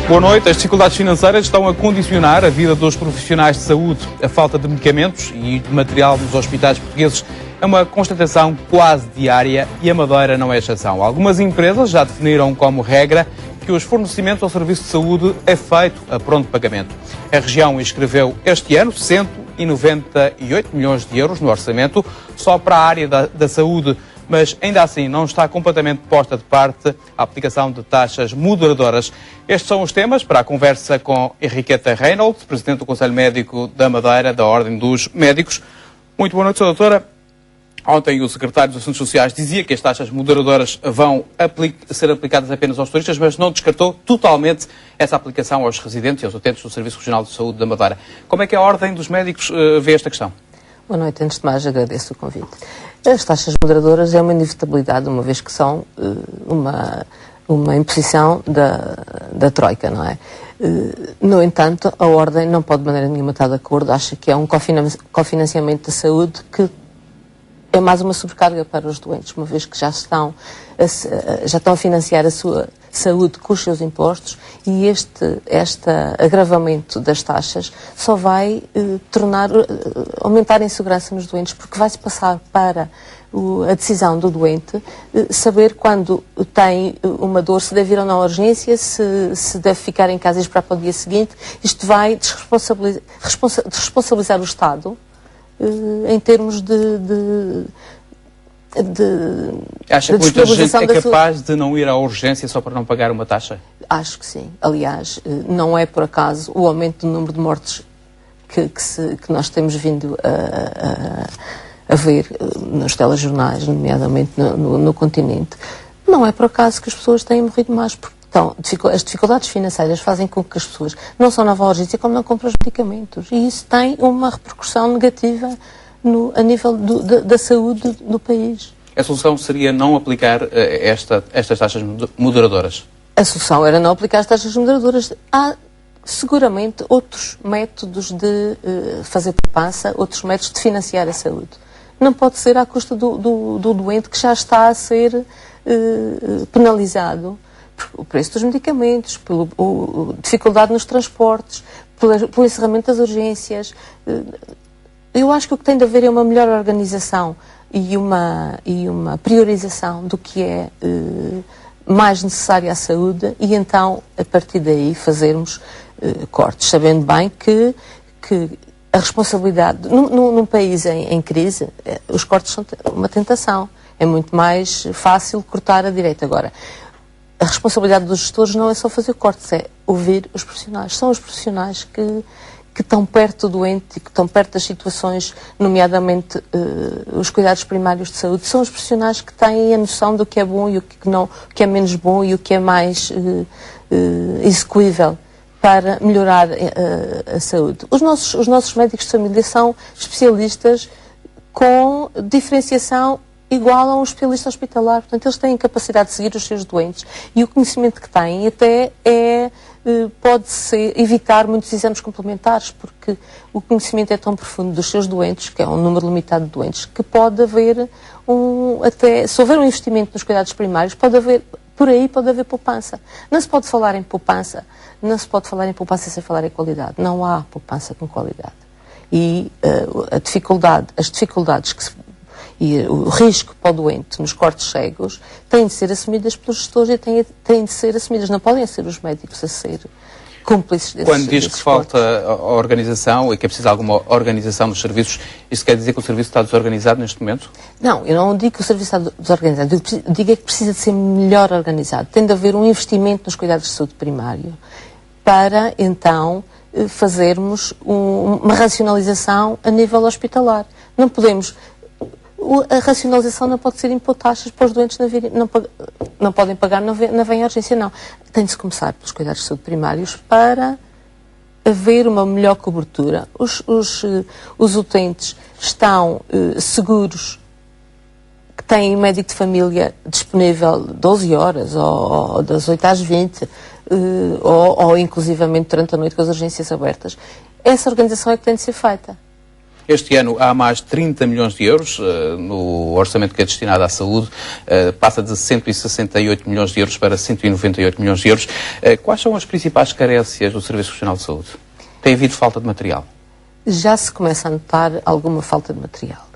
Boa noite. As dificuldades financeiras estão a condicionar a vida dos profissionais de saúde. A falta de medicamentos e de material nos hospitais portugueses é uma constatação quase diária e a Madeira não é exceção. Algumas empresas já definiram como regra que os fornecimentos ao serviço de saúde é feito a pronto pagamento. A região inscreveu este ano 198 milhões de euros no orçamento só para a área da saúde, mas ainda assim não está completamente posta de parte a aplicação de taxas moderadoras. Estes são os temas para a conversa com Henriqueta Reynolds, Presidente do Conselho Médico da Madeira, da Ordem dos Médicos. Muito boa noite, Sra. Doutora. Ontem o Secretário dos Assuntos Sociais dizia que as taxas moderadoras vão ser aplicadas apenas aos turistas, mas não descartou totalmente essa aplicação aos residentes e aos utentes do Serviço Regional de Saúde da Madeira. Como é que a Ordem dos Médicos vê esta questão? Boa noite. Antes de mais, agradeço o convite. As taxas moderadoras é uma inevitabilidade, uma vez que são uma imposição da Troika, não é? No entanto, a Ordem não pode de maneira nenhuma estar de acordo, acha que é um cofinanciamento da saúde que é mais uma sobrecarga para os doentes, uma vez que já estão a financiar a sua saúde com os seus impostos, e este agravamento das taxas só vai aumentar a insegurança nos doentes, porque vai-se passar para a decisão do doente saber quando tem uma dor, se deve ir ou não à urgência, se deve ficar em casa e esperar para o dia seguinte. Isto vai desresponsabilizar o Estado em termos Acha que muita gente é capaz de não ir à urgência só para não pagar uma taxa? Acho que sim. Aliás, não é por acaso o aumento do número de mortes que nós temos vindo a ver nos telejornais, nomeadamente no continente. Não é por acaso que as pessoas têm morrido mais, porque então, as dificuldades financeiras fazem com que as pessoas não só não vão à urgência, como não compram os medicamentos. E isso tem uma repercussão negativa a nível da saúde do país. A solução seria não aplicar estas taxas moderadoras? A solução era não aplicar as taxas moderadoras. Há seguramente outros métodos de fazer poupança, outros métodos de financiar a saúde. Não pode ser à custa do doente que já está a ser penalizado o preço dos medicamentos, pela dificuldade nos transportes, pelo encerramento das urgências. Eu acho que o que tem de haver é uma melhor organização e uma priorização do que é mais necessário à saúde, e então, a partir daí, fazermos cortes, sabendo bem que a responsabilidade, num país em crise, os cortes são uma tentação. É muito mais fácil cortar a direita. Agora, a responsabilidade dos gestores não é só fazer cortes, é ouvir os profissionais. São os profissionais que estão perto do doente e que estão perto das situações, nomeadamente os cuidados primários de saúde. São os profissionais que têm a noção do que é bom e o que é menos bom e o que é mais execuível para melhorar a saúde. Os nossos médicos de família são especialistas com diferenciação igual a um especialista hospitalar. Portanto, eles têm capacidade de seguir os seus doentes, e o conhecimento que têm até pode-se evitar muitos exames complementares, porque o conhecimento é tão profundo dos seus doentes, que é um número limitado de doentes, que pode haver se houver um investimento nos cuidados primários, por aí pode haver poupança. Não se pode falar em poupança sem falar em qualidade. Não há poupança com qualidade. E as dificuldades e o risco para o doente nos cortes cegos têm de ser assumidas pelos gestores e têm de ser assumidas. Não podem ser os médicos a ser cúmplices desses cortes. Quando diz que falta a organização e que é preciso alguma organização dos serviços, isso quer dizer que o serviço está desorganizado neste momento? Não, eu não digo que o serviço está desorganizado. Eu digo é que precisa de ser melhor organizado. Tem de haver um investimento nos cuidados de saúde primário para, então, fazermos uma racionalização a nível hospitalar. Não podemos... A racionalização não pode ser impor taxas para os doentes não podem pagar, não vem à urgência, não. Tem de se começar pelos cuidados de saúde primários para haver uma melhor cobertura. Os utentes estão seguros que têm médico de família disponível 12 horas, ou das 8 às 20, ou inclusivamente durante a noite com as urgências abertas. Essa organização é que tem de ser feita. Este ano há mais de 30 milhões de euros no orçamento que é destinado à saúde, passa de 168 milhões de euros para 198 milhões de euros. Quais são as principais carências do Serviço Regional de Saúde? Tem havido falta de material? Já se começa a notar alguma falta de material.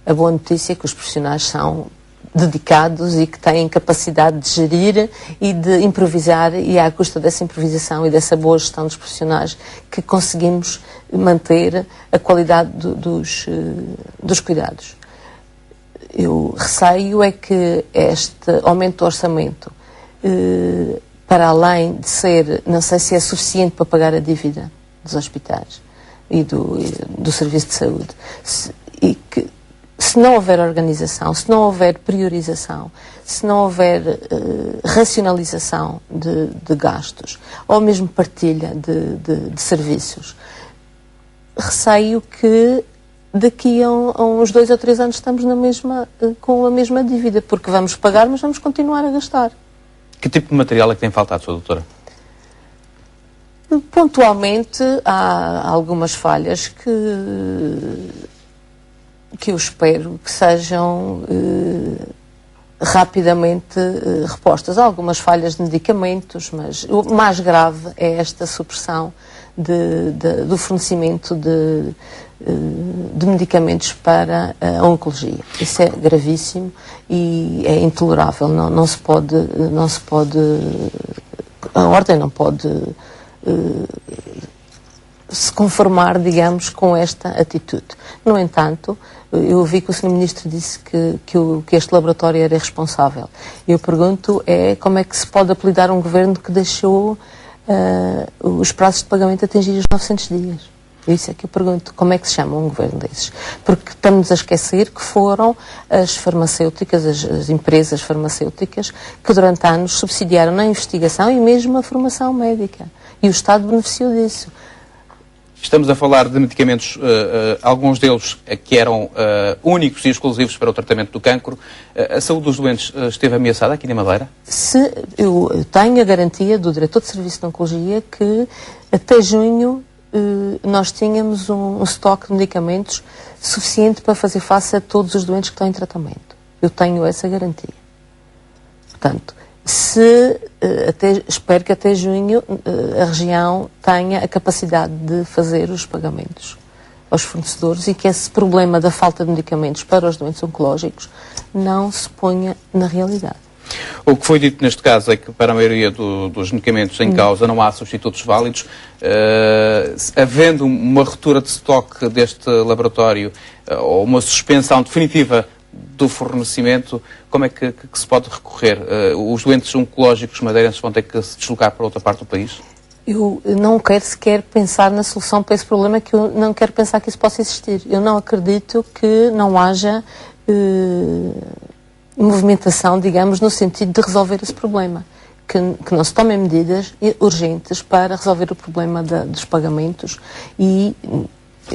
A boa notícia é que os profissionais são dedicados e que têm capacidade de gerir e de improvisar, e é à custa dessa improvisação e dessa boa gestão dos profissionais que conseguimos manter a qualidade dos cuidados. Eu receio é que este aumento do orçamento, para além de ser, não sei se é suficiente para pagar a dívida dos hospitais e do Serviço de Saúde, se não houver organização, se não houver priorização, se não houver racionalização de gastos, ou mesmo partilha de serviços, receio que daqui a uns 2 ou 3 anos estamos com a mesma dívida, porque vamos pagar, mas vamos continuar a gastar. Que tipo de material é que tem faltado, Sra. Doutora? Pontualmente há algumas falhas que eu espero que sejam rapidamente repostas. Há algumas falhas de medicamentos, mas o mais grave é esta supressão do fornecimento de medicamentos para a oncologia. Isso é gravíssimo e é intolerável. Não se pode, a ordem não pode se conformar, digamos, com esta atitude. No entanto, eu ouvi que o Sr. Ministro disse que este laboratório era irresponsável. Eu pergunto como é que se pode apelidar um governo que deixou os prazos de pagamento atingir os 900 dias. Isso é que eu pergunto, como é que se chama um governo desses? Porque estamos a esquecer que foram as farmacêuticas, as empresas farmacêuticas, que durante anos subsidiaram na investigação e mesmo a formação médica. E o Estado beneficiou disso. Estamos a falar de medicamentos, alguns deles que eram únicos e exclusivos para o tratamento do cancro. A saúde dos doentes esteve ameaçada aqui na Madeira? Eu tenho a garantia do Diretor de Serviço de Oncologia que até junho nós tínhamos um estoque de medicamentos suficiente para fazer face a todos os doentes que estão em tratamento. Eu tenho essa garantia. Portanto, espero que até junho a região tenha a capacidade de fazer os pagamentos aos fornecedores e que esse problema da falta de medicamentos para os doentes oncológicos não se ponha na realidade. O que foi dito neste caso é que para a maioria dos medicamentos em causa não há substitutos válidos. Havendo uma ruptura de estoque deste laboratório ou uma suspensão definitiva do fornecimento, como é que se pode recorrer? Os doentes oncológicos madeirenses vão ter que se deslocar para outra parte do país? Eu não quero sequer pensar na solução para esse problema, que eu não quero pensar que isso possa existir. Eu não acredito que não haja movimentação, digamos, no sentido de resolver esse problema. Que não se tomem medidas urgentes para resolver o problema dos pagamentos e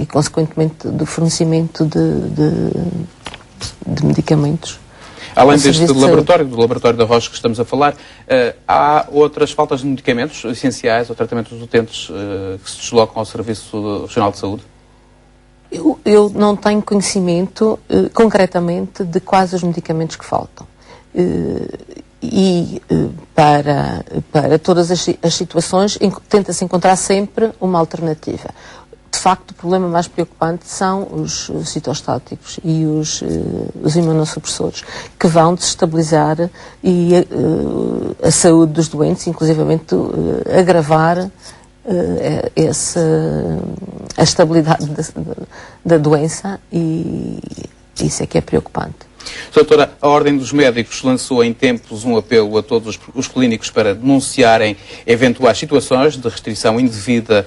consequentemente, do fornecimento de medicamentos. Além deste laboratório, do laboratório da Rocha que estamos a falar, há outras faltas de medicamentos essenciais ao tratamento dos utentes que se deslocam ao Serviço Regional de Saúde? Eu não tenho conhecimento concretamente de quais os medicamentos que faltam. Para todas as situações tenta-se encontrar sempre uma alternativa. De facto, o problema mais preocupante são os citostáticos e os imunossupressores, que vão desestabilizar a saúde dos doentes, inclusivamente agravar a estabilidade da doença, e isso é que é preocupante. Doutora, a Ordem dos Médicos lançou em tempos um apelo a todos os clínicos para denunciarem eventuais situações de restrição indevida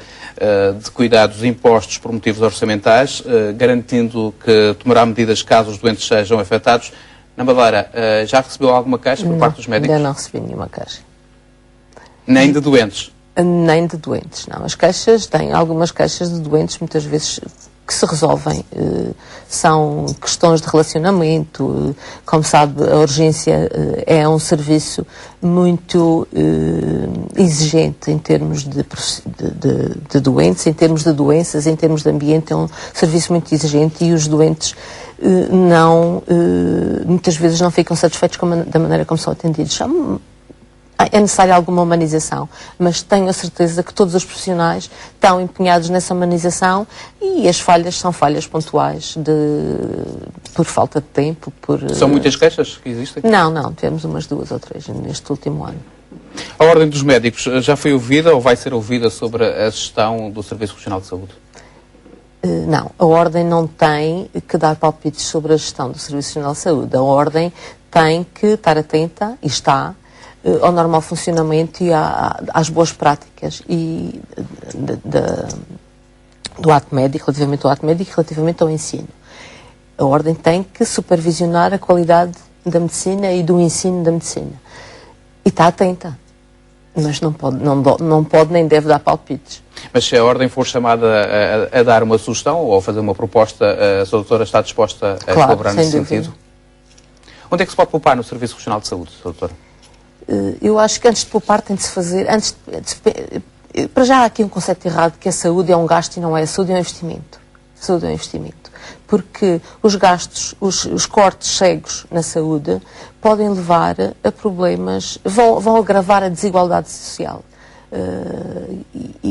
de cuidados impostos por motivos orçamentais, garantindo que tomará medidas caso os doentes sejam afetados. Na Madeira, já recebeu alguma queixa por parte dos médicos? Ainda não recebi nenhuma queixa. Nem de doentes? Nem de doentes, não. As queixas, tem algumas queixas de doentes, muitas vezes que se resolvem. São questões de relacionamento. Como sabe, a urgência é um serviço muito exigente em termos de doentes, em termos de doenças, em termos de ambiente. É um serviço muito exigente e os doentes muitas vezes não ficam satisfeitos da maneira como são atendidos. É necessária alguma humanização, mas tenho a certeza que todos os profissionais estão empenhados nessa humanização e as falhas são falhas pontuais por falta de tempo. São muitas queixas que existem? Não, tivemos umas 2 ou 3 neste último ano. A Ordem dos Médicos já foi ouvida ou vai ser ouvida sobre a gestão do Serviço Regional de Saúde? Não, a Ordem não tem que dar palpites sobre a gestão do Serviço Regional de Saúde. A Ordem tem que estar atenta, e está, ao normal funcionamento e às boas práticas e do ato médico, relativamente ao ato médico e relativamente ao ensino. A Ordem tem que supervisionar a qualidade da medicina e do ensino da medicina. E está atenta, mas não pode nem deve dar palpites. Mas se a Ordem for chamada a dar uma sugestão ou a fazer uma proposta, a Sra. Doutora está disposta a colaborar nesse sentido? Onde é que se pode poupar no Serviço Regional de Saúde, Sra. Doutora? Eu acho que antes de poupar tem de se fazer... para já há aqui um conceito errado, que a saúde é um gasto e não é. A saúde é um investimento. A saúde é um investimento. Porque os gastos, os cortes cegos na saúde podem levar a problemas, vão agravar a desigualdade social.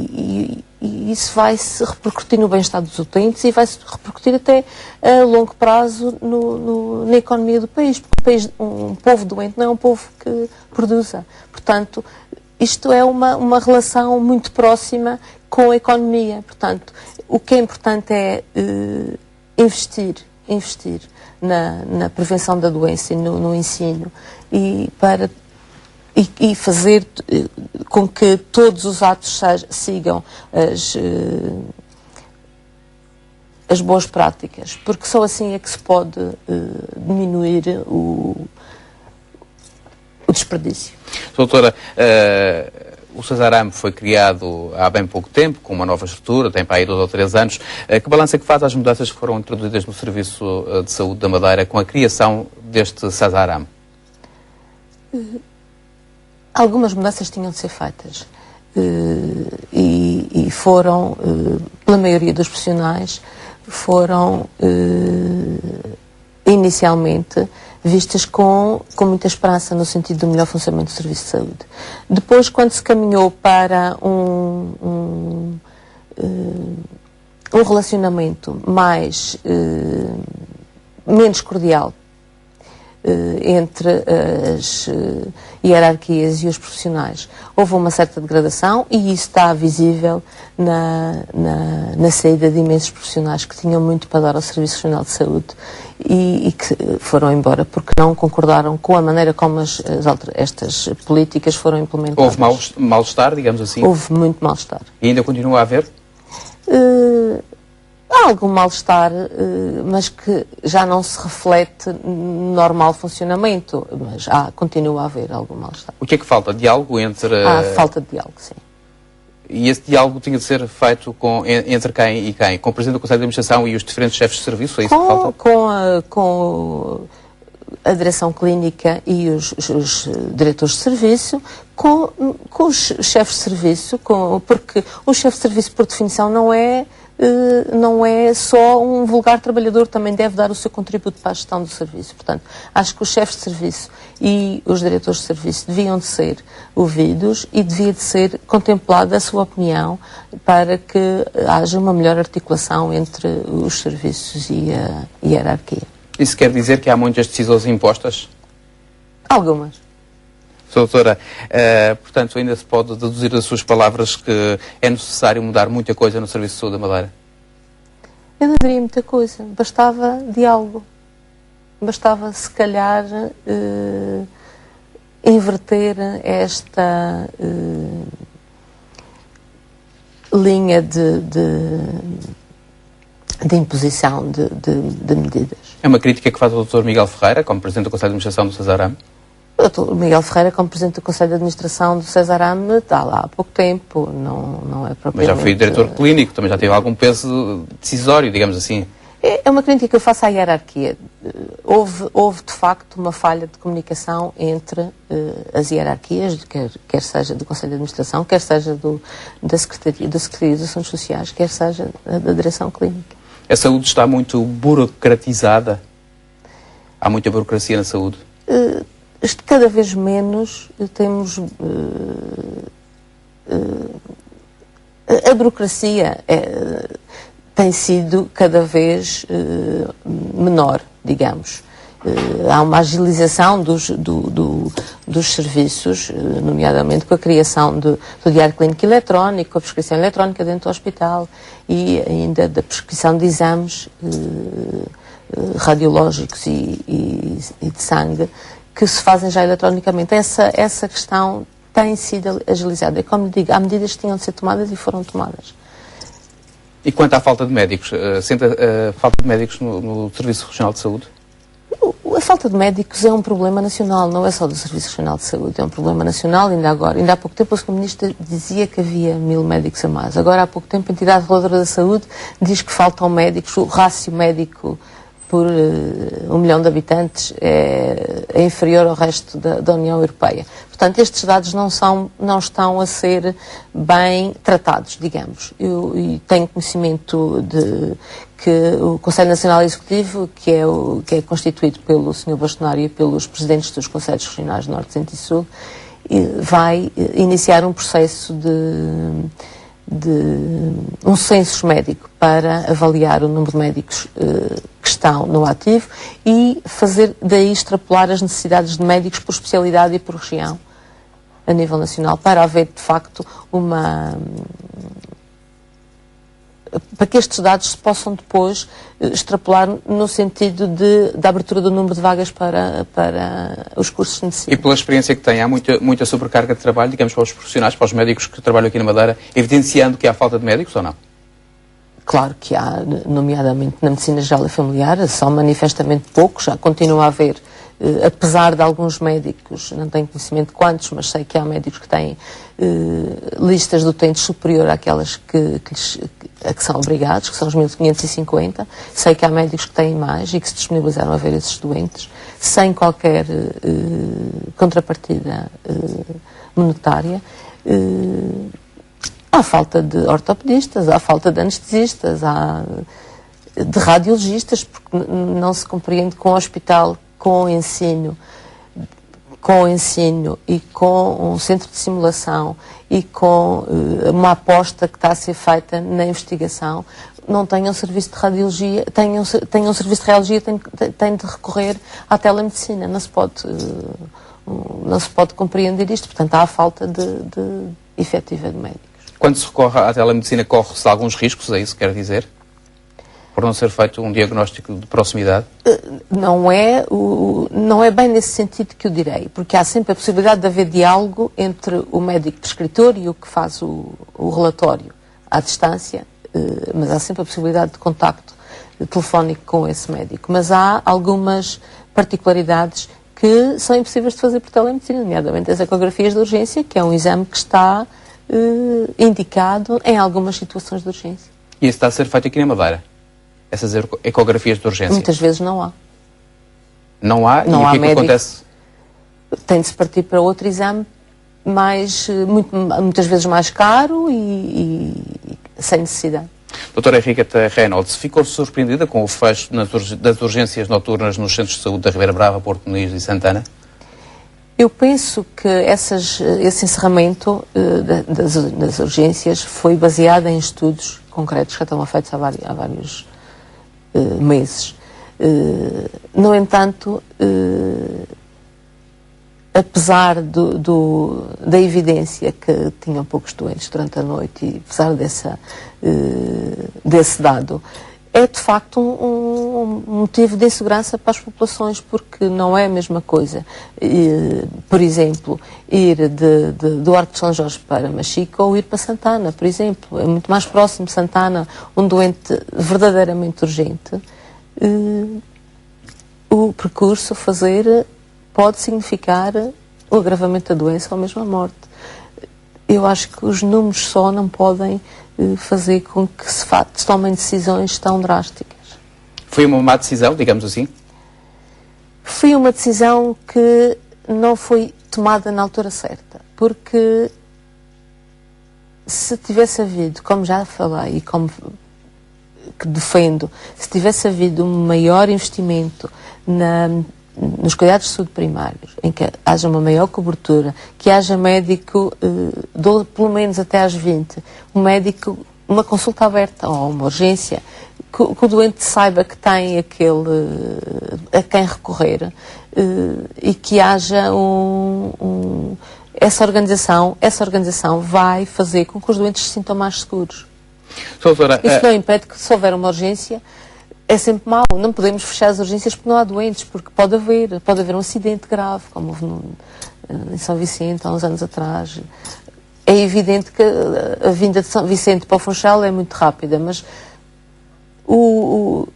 E isso vai se repercutir no bem-estar dos utentes e vai se repercutir até a longo prazo na economia do país, porque um povo doente não é um povo que produza. Portanto, isto é uma relação muito próxima com a economia. Portanto, o que é importante é investir na prevenção da doença e no ensino e fazer com que todos os atos sigam as boas práticas, porque só assim é que se pode diminuir o desperdício. Doutora, o Cesarame foi criado há bem pouco tempo, com uma nova estrutura, tem para aí 2 ou 3 anos. Que balanço é que faz às mudanças que foram introduzidas no Serviço de Saúde da Madeira com a criação deste Cesarame? Algumas mudanças tinham de ser feitas e foram, pela maioria dos profissionais, foram inicialmente vistas com muita esperança no sentido do melhor funcionamento do Serviço de Saúde. Depois, quando se caminhou para um relacionamento menos cordial entre as hierarquias e os profissionais, houve uma certa degradação e isso está visível na saída de imensos profissionais que tinham muito para dar ao Serviço Regional de Saúde e que foram embora porque não concordaram com a maneira como estas políticas foram implementadas. Houve mal-estar, digamos assim? Houve muito mal-estar. E ainda continua a haver? Há algum mal-estar, mas que já não se reflete no normal funcionamento, mas continua a haver algum mal-estar. O que é que falta? Diálogo entre... Há falta de diálogo, sim. E esse diálogo tinha de ser feito entre quem e quem? Com o Presidente do Conselho de Administração e os diferentes chefes de serviço? É isso que falta? Com a direção clínica e os diretores de serviço, com os chefes de serviço, porque o chefe de serviço, por definição, não é só um vulgar trabalhador, também deve dar o seu contributo para a gestão do serviço. Portanto, acho que os chefes de serviço e os diretores de serviço deviam de ser ouvidos e devia de ser contemplada a sua opinião para que haja uma melhor articulação entre os serviços e a hierarquia. Isso quer dizer que há muitas decisões impostas? Algumas. Doutora, portanto, ainda se pode deduzir das suas palavras que é necessário mudar muita coisa no Serviço de Saúde da Madeira? Eu não diria muita coisa. Bastava diálogo. Bastava, se calhar, inverter esta linha de imposição de medidas. É uma crítica que faz o Dr. Miguel Ferreira, como Presidente do Conselho de Administração do Cesarame? O Miguel Ferreira, como Presidente do Conselho de Administração do Cesarame, está lá há pouco tempo, não é propriamente... Mas já foi diretor clínico, também já teve algum peso decisório, digamos assim. É uma crítica que eu faço à hierarquia. Houve de facto uma falha de comunicação entre as hierarquias, quer seja do Conselho de Administração, quer seja da Secretaria dos Assuntos Sociais, quer seja da Direção Clínica. A saúde está muito burocratizada? Há muita burocracia na saúde? Cada vez menos temos... a burocracia tem sido cada vez menor, digamos. Há uma agilização dos serviços, nomeadamente com a criação do diário clínico eletrónico, com a prescrição eletrónica dentro do hospital e ainda da prescrição de exames radiológicos e de sangue que se fazem já eletronicamente. Essa questão tem sido agilizada. É como lhe digo, há medidas que tinham de ser tomadas e foram tomadas. E quanto à falta de médicos, sente a falta de médicos no Serviço Regional de Saúde? A falta de médicos é um problema nacional, não é só do Serviço Regional de Saúde, é um problema nacional. Ainda há pouco tempo o Sr. Ministro dizia que havia 1000 médicos a mais. Agora há pouco tempo a entidade reguladora da saúde diz que faltam médicos, o rácio médico por 1 milhão de habitantes é inferior ao resto da União Europeia. Portanto, estes dados não estão a ser bem tratados, digamos. Eu tenho conhecimento de que o Conselho Nacional Executivo, que é constituído pelo Sr. Bastonário e pelos presidentes dos Conselhos Regionais Norte, Centro e Sul, vai iniciar um processo de um censo médico para avaliar o número de médicos que estão no ativo e fazer daí extrapolar as necessidades de médicos por especialidade e por região a nível nacional, para haver de facto para que estes dados se possam depois extrapolar no sentido da abertura do número de vagas para os cursos de medicina. E pela experiência que tem, há muita sobrecarga de trabalho, digamos, para os profissionais, para os médicos que trabalham aqui na Madeira, evidenciando que há falta de médicos ou não? Claro que há, nomeadamente na medicina geral e familiar, são manifestamente poucos, já continua a haver, apesar de alguns médicos, não tenho conhecimento de quantos, mas sei que há médicos que têm listas de utentes superior àquelas a que são obrigados, que são os 1550. Sei que há médicos que têm mais e que se disponibilizaram a ver esses doentes sem qualquer contrapartida monetária. Há falta de ortopedistas, há falta de anestesistas, há de radiologistas, porque não se compreende que um hospital com ensino e com um centro de simulação e com uma aposta que está a ser feita na investigação, não tenham um serviço de radiologia, tenham um serviço de radiologia, tem de recorrer à telemedicina. Não se pode compreender isto. Portanto, há a falta de efetiva de médicos. Quando se recorre à telemedicina, corre-se alguns riscos, é isso que quer dizer? Por não ser feito um diagnóstico de proximidade? Não é bem nesse sentido que eu direi, porque há sempre a possibilidade de haver diálogo entre o médico prescritor e o que faz o relatório à distância, mas há sempre a possibilidade de contacto telefónico com esse médico. Mas há algumas particularidades que são impossíveis de fazer por telemedicina, nomeadamente as ecografias de urgência, que é um exame que está indicado em algumas situações de urgência. E isso está a ser feito aqui na Madeira? Essas ecografias de urgência? Muitas vezes não há. Não há? Não e há o que é que médico. acontece? Tem de se partir para outro exame muitas vezes mais caro e sem necessidade. Doutora Henriqueta Reynolds, ficou surpreendida com o fecho das urgências noturnas nos centros de saúde da Ribeira Brava, Porto Muniz e Santana? Eu penso que esse encerramento das urgências foi baseado em estudos concretos que já estão feitos há vários meses. No entanto, apesar da evidência que tinham poucos doentes durante a noite e apesar desse dado, é de facto um motivo de insegurança para as populações, porque não é a mesma coisa, por exemplo, ir do Arco de São Jorge para Machico ou ir para Santana, por exemplo. É muito mais próximo de Santana, um doente verdadeiramente urgente, o percurso fazer pode significar o agravamento da doença ou mesmo a morte. Eu acho que os números só não podem fazer com que se tomem decisões tão drásticas. Foi uma má decisão, digamos assim? Foi uma decisão que não foi tomada na altura certa, porque se tivesse havido, como já falei e como que defendo, se tivesse havido um maior investimento nos cuidados de saúde primários, em que haja uma maior cobertura, que haja médico, pelo menos até às 20, um médico, uma consulta aberta ou uma urgência, que o doente saiba que tem a quem recorrer, e que haja essa organização vai fazer com que os doentes se sintam mais seguros. Doutora, isso não impede que, se houver uma urgência, é sempre mau. Não podemos fechar as urgências porque não há doentes, porque pode haver um acidente grave, como houve em São Vicente há uns anos atrás. É evidente que a vinda de São Vicente para o Funchal é muito rápida, mas o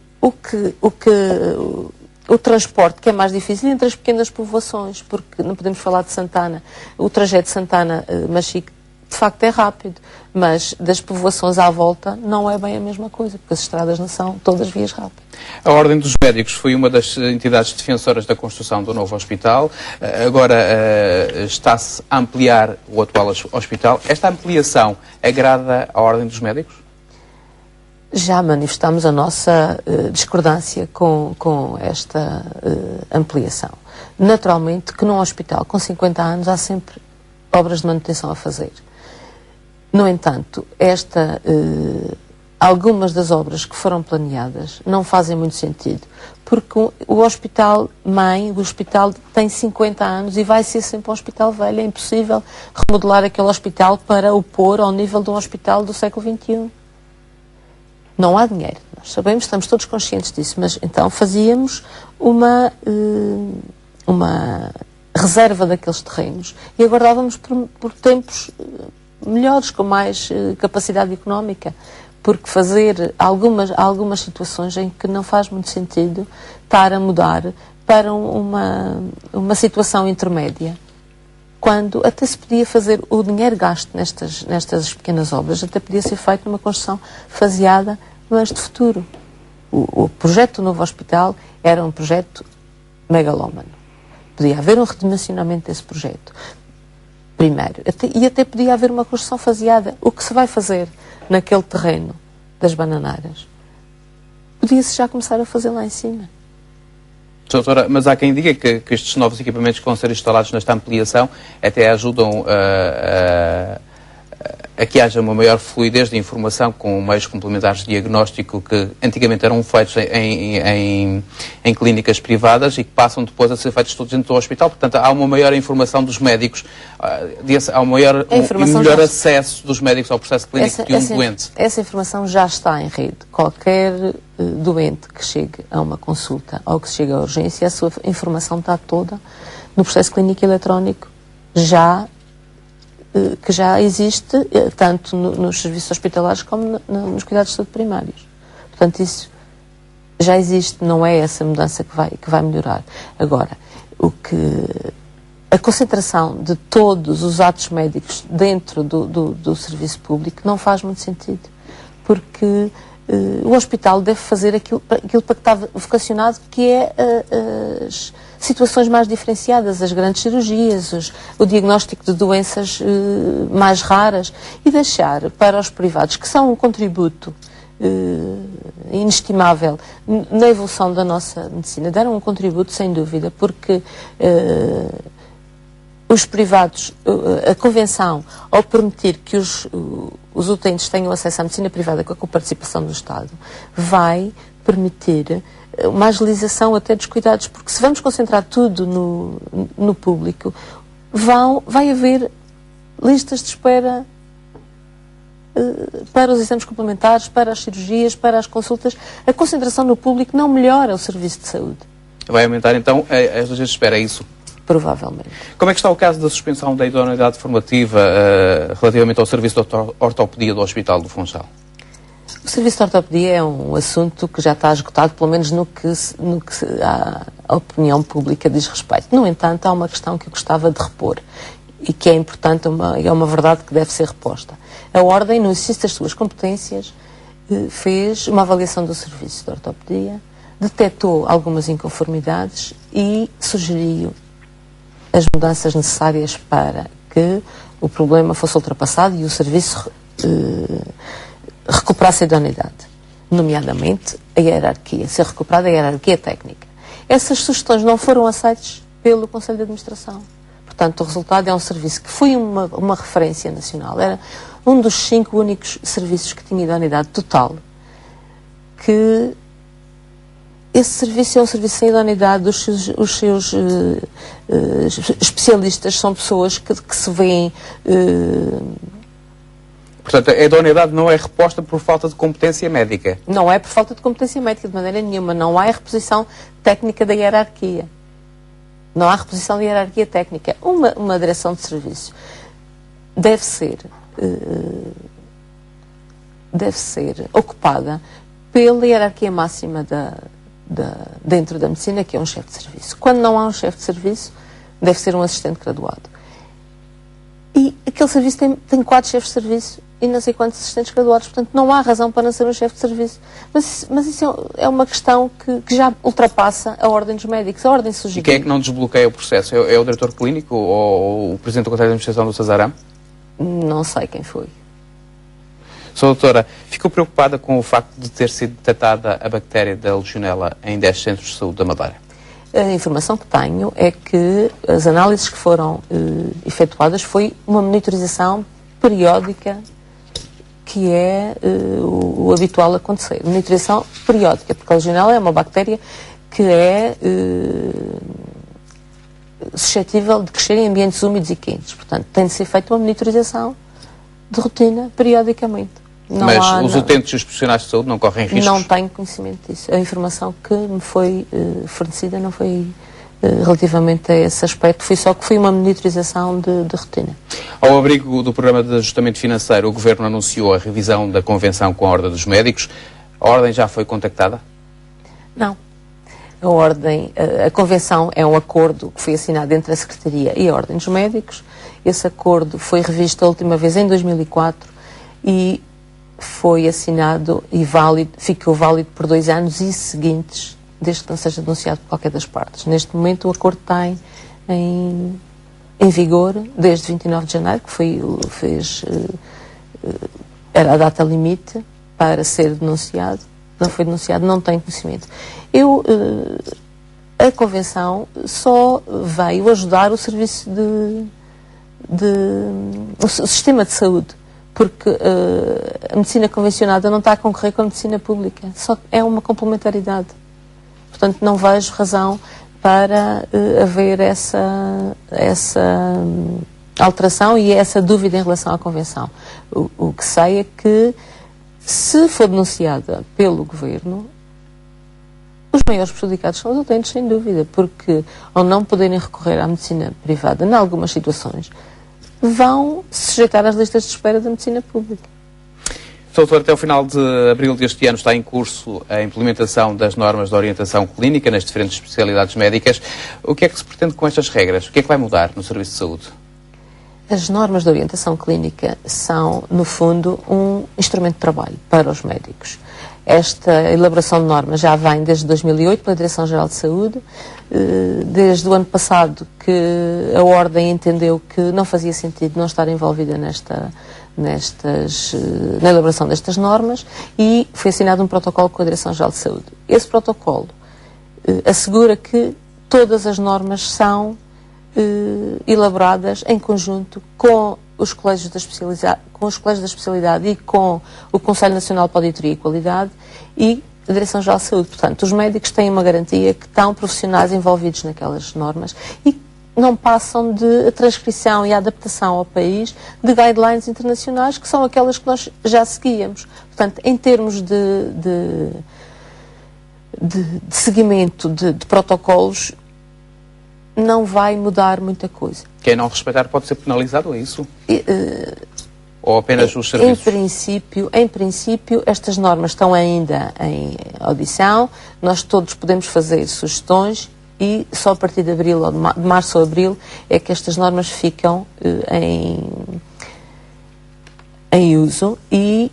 transporte que é mais difícil entre as pequenas povoações, porque não podemos falar de Santana, o trajeto de Santana-Machique de facto é rápido, mas das povoações à volta não é bem a mesma coisa, porque as estradas não são todas vias rápidas. A Ordem dos Médicos foi uma das entidades defensoras da construção do novo hospital. Agora está-se a ampliar o atual hospital. Esta ampliação agrada à Ordem dos Médicos? Já manifestamos a nossa discordância com esta ampliação. Naturalmente que num hospital com 50 anos há sempre obras de manutenção a fazer. No entanto, algumas das obras que foram planeadas não fazem muito sentido, porque o hospital tem 50 anos e vai ser sempre um hospital velho. É impossível remodelar aquele hospital para o pôr ao nível de um hospital do século XXI. Não há dinheiro, nós sabemos, estamos todos conscientes disso, mas então fazíamos uma reserva daqueles terrenos e aguardávamos por tempos melhores, com mais capacidade económica, porque fazer algumas situações em que não faz muito sentido estar a mudar para uma situação intermédia, quando até se podia fazer o dinheiro gasto nestas pequenas obras, até podia ser feito numa construção faseada, mas de futuro. O projeto do novo hospital era um projeto megalómano. Podia haver um redimensionamento desse projeto, primeiro, e até podia haver uma construção faseada. O que se vai fazer naquele terreno das bananeiras, podia-se já começar a fazer lá em cima. Doutora, mas há quem diga que estes novos equipamentos que vão ser instalados nesta ampliação até ajudam a que haja uma maior fluidez de informação com meios complementares de diagnóstico que antigamente eram feitos em clínicas privadas e que passam depois a ser feitos todos dentro do hospital. Portanto, há uma maior informação dos médicos, há um melhor acesso dos médicos ao processo clínico de um doente. Essa informação já está em rede. Qualquer doente que chegue a uma consulta ou que chegue à urgência, a sua informação está toda no processo clínico eletrónico que já existe, tanto nos serviços hospitalares como nos cuidados de saúde primários. Portanto, isso já existe, não é essa mudança que vai melhorar. Agora, a concentração de todos os atos médicos dentro do serviço público não faz muito sentido, porque o hospital deve fazer aquilo para que está vocacionado, que é as situações mais diferenciadas, as grandes cirurgias, o diagnóstico de doenças mais raras, e deixar para os privados, que são um contributo inestimável na evolução da nossa medicina, deram um contributo sem dúvida, porque os privados, a Convenção, ao permitir que os utentes tenham acesso à medicina privada com a participação do Estado, vai permitir uma agilização até dos cuidados, porque se vamos concentrar tudo no público, vai haver listas de espera para os exames complementares, para as cirurgias, para as consultas. A concentração no público não melhora o serviço de saúde. Vai aumentar então as listas de espera, é isso? Provavelmente. Como é que está o caso da suspensão da idoneidade formativa relativamente ao serviço de ortopedia do Hospital do Funchal? O serviço de ortopedia é um assunto que já está esgotado, pelo menos no que a opinião pública diz respeito. No entanto, há uma questão que eu gostava de repor e que é importante, é uma verdade que deve ser reposta. A Ordem, no exercício das suas competências, fez uma avaliação do serviço de ortopedia, detectou algumas inconformidades e sugeriu as mudanças necessárias para que o problema fosse ultrapassado e o serviço recuperasse a idoneidade, nomeadamente a hierarquia, ser recuperada a hierarquia técnica. Essas sugestões não foram aceitas pelo Conselho de Administração. Portanto, o resultado é um serviço que foi uma referência nacional. Era um dos 5 únicos serviços que tinha idoneidade total. Que esse serviço é um serviço sem idoneidade. Os seus especialistas são pessoas que se veem... Portanto, a idoneidade não é reposta por falta de competência médica? Não é por falta de competência médica, de maneira nenhuma. Não há a reposição técnica da hierarquia. Não há reposição da hierarquia técnica. Uma direção de serviço deve ser ocupada pela hierarquia máxima dentro da medicina, que é um chefe de serviço. Quando não há um chefe de serviço, deve ser um assistente graduado. E aquele serviço tem 4 chefes de serviço e não sei quantos assistentes graduados, portanto não há razão para não ser um chefe de serviço. Mas isso é uma questão que já ultrapassa a ordem dos médicos. A ordem sugeriu. E quem é que não desbloqueia o processo? É o diretor clínico ou o presidente do Conselho de Administração do Sasaram? Não sei quem foi. Sra. Doutora, ficou preocupada com o facto de ter sido detectada a bactéria da Legionela em 10 centros de saúde da Madeira? A informação que tenho é que as análises que foram efetuadas foi uma monitorização periódica, que é o habitual acontecer. Monitorização periódica, porque a Legionela é uma bactéria que é suscetível de crescer em ambientes úmidos e quentes. Portanto, tem de ser feita uma monitorização de rotina, periodicamente. Mas os utentes e os profissionais de saúde não correm riscos? Não tenho conhecimento disso. A informação que me foi fornecida não foi relativamente a esse aspecto, foi só que foi uma monitorização de rotina. Ao abrigo do Programa de Ajustamento Financeiro, o Governo anunciou a revisão da convenção com a Ordem dos Médicos. A Ordem já foi contactada? Não. A convenção é um acordo que foi assinado entre a Secretaria e a Ordem dos Médicos. Esse acordo foi revisto a última vez em 2004 e foi assinado e ficou válido por 2 anos e seguintes, desde que não seja denunciado por qualquer das partes. Neste momento o acordo está em vigor desde 29 de janeiro, que era a data limite para ser denunciado. Não foi denunciado, não tenho conhecimento. A Convenção só veio ajudar o serviço o sistema de saúde, porque a medicina convencionada não está a concorrer com a medicina pública, só é uma complementaridade. Portanto, não vejo razão para haver essa alteração e essa dúvida em relação à Convenção. O que sei é que, se for denunciada pelo Governo, os maiores prejudicados são os utentes, sem dúvida, porque, ao não poderem recorrer à medicina privada, em algumas situações, vão se sujeitar às listas de espera da medicina pública. Doutor, até o final de abril deste ano está em curso a implementação das normas de orientação clínica nas diferentes especialidades médicas. O que é que se pretende com estas regras? O que é que vai mudar no Serviço de Saúde? As normas de orientação clínica são, no fundo, um instrumento de trabalho para os médicos. Esta elaboração de normas já vem desde 2008 pela Direção-Geral de Saúde. Desde o ano passado que a Ordem entendeu que não fazia sentido não estar envolvida na elaboração destas normas e foi assinado um protocolo com a Direção-Geral de Saúde. Esse protocolo assegura que todas as normas são elaboradas em conjunto com os colégios da especialidade e com o Conselho Nacional para a Auditoria e Qualidade e a Direção-Geral de Saúde. Portanto, os médicos têm uma garantia que estão profissionais envolvidos naquelas normas e não passam de a transcrição e a adaptação ao país de guidelines internacionais, que são aquelas que nós já seguíamos. Portanto, em termos de seguimento de protocolos, não vai mudar muita coisa. Quem não respeitar pode ser penalizado, é isso? ou apenas os serviços? Em princípio, estas normas estão ainda em audição, nós todos podemos fazer sugestões e só a partir de abril, ou de março ou abril, é que estas normas ficam em uso e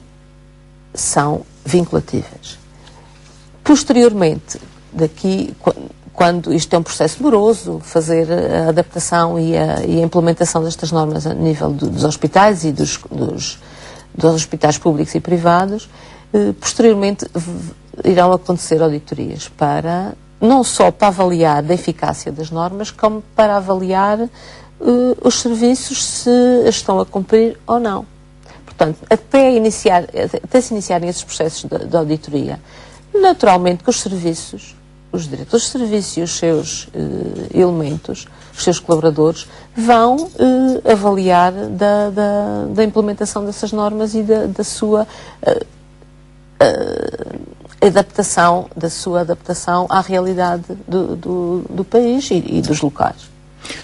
são vinculativas. Posteriormente, quando isto é um processo moroso, fazer a adaptação e a implementação destas normas a nível dos hospitais e dos hospitais públicos e privados, posteriormente irão acontecer auditorias não só para avaliar a eficácia das normas, como para avaliar os serviços se as estão a cumprir ou não. Portanto, até se iniciarem esses processos de auditoria, naturalmente que os diretores de serviço e os seus elementos, os seus colaboradores, vão avaliar da implementação dessas normas e da sua adaptação à realidade do país e dos locais.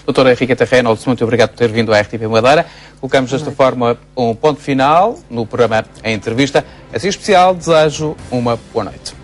Doutora Henrique Terreno, muito obrigado por ter vindo à RTP Madeira. Colocamos desta forma um ponto final no programa Em Entrevista. Assim especial, desejo uma boa noite.